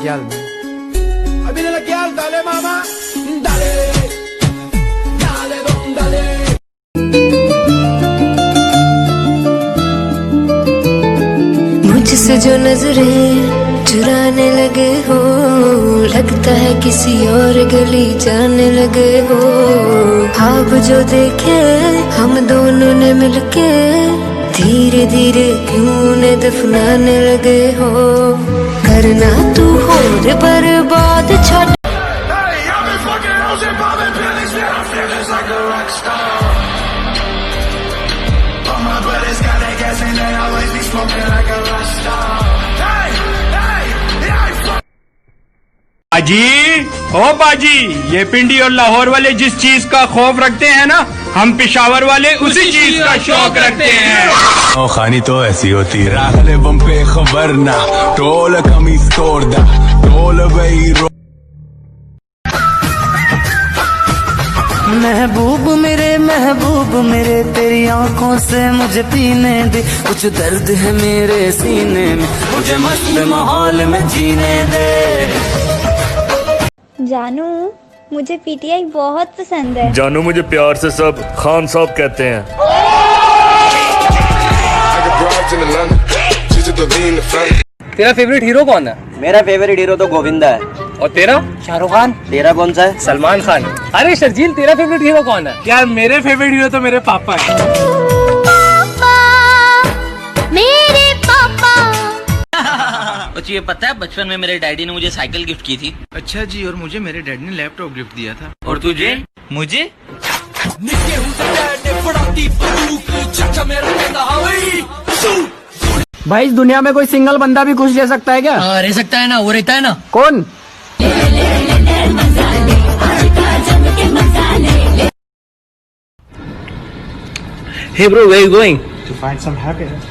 chial, man. Ahí viene la chial, dale mamá, dale, dale don, dale. मुझसे जो नजरें चुराने लगे हो, लगता है किसी और गली जाने लगे हो। ख्वाब जो देखे हम दोनों ने मिलके, धीरे धीरे क्यों उन्हें दफनाने लगे हो। करना तू और बर्बाद छट। बाजी, ओ बाजी, ये पिंडी और लाहौर वाले जिस चीज का खौफ रखते हैं ना, हम पेशावर वाले उसी चीज का शौक रखते हैं। ओ खानी तो ऐसी होती है। राहले बम पे खबर ना, टोल कमीज तोड़ दा, टोल वही रो। महबूब मेरे तेरी आंखों से मुझे पीने दे, कुछ दर्द है मेरे सीने में, मुझे मस्त माहौल में जीने दे। जानू, मुझे पीटीआई बहुत पसंद है। जानू, मुझे प्यार से सब खान साहब कहते हैं। तेरा फेवरेट हीरो कौन है? मेरा फेवरेट हीरो तो गोविंदा है। और तेरा? शाहरुख खान। तेरा कौन सा है? सलमान खान। अरे शर्जील, तेरा फेवरेट हीरो कौन है? यार मेरे फेवरेट हीरो तो मेरे पापा है। मेरे पापा। ये पता है, बचपन में मेरे डैडी ने मुझे साइकिल गिफ्ट की थी। अच्छा जी, और मुझे मेरे डैडी ने लैपटॉप गिफ्ट दिया था। और तुझे? मुझे भाई इस दुनिया में कोई सिंगल बंदा भी खुश रह सकता है क्या? रह सकता है ना, वो रहता है ना। कौन? Hey bro, where are you going? To find some happiness.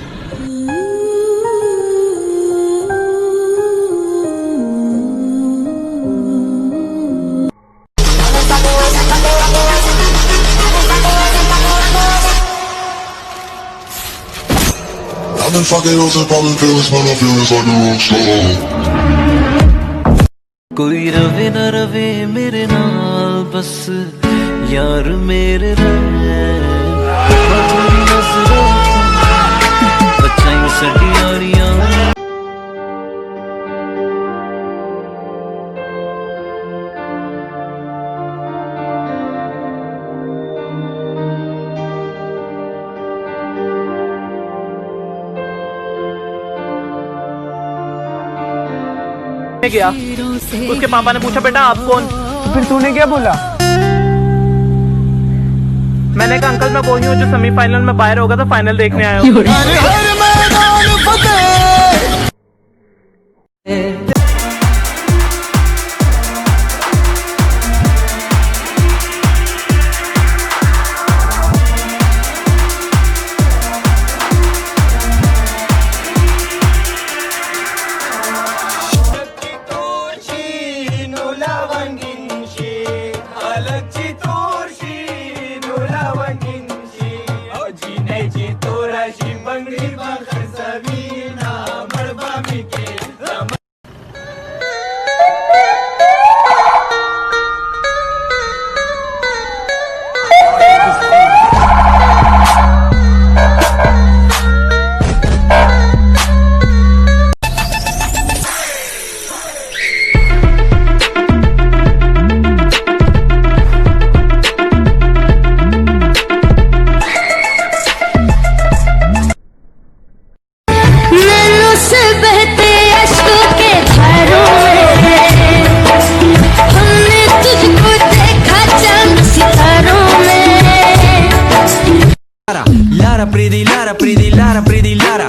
I've been fucking hoes and popping pills, but I'm feeling like a rock star. कोई रवे न रवे मेरे नाल, बस यार मेरे बच्चा सटियारियां। गया, उसके पापा ने पूछा बेटा आप कौन? फिर तूने क्या बोला? मैंने कहा अंकल मैं वही हूँ जो सेमीफाइनल में बाहर होगा तो फाइनल देखने आया हूँ। Lara pridi Lara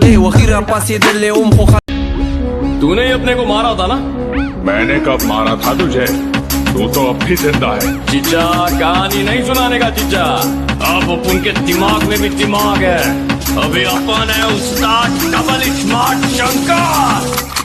दे वखीरा पासे दिल ओम खो। तूने ही अपने को मारा था ना? मैंने कब मारा था तुझे? तू तो अब भी जिंदा है। जीजा, कहानी नहीं सुनाने का जीजा। अब उनके दिमाग में भी दिमाग है। अभी अपन है उस्ताद डबल स्मार्ट शंकर।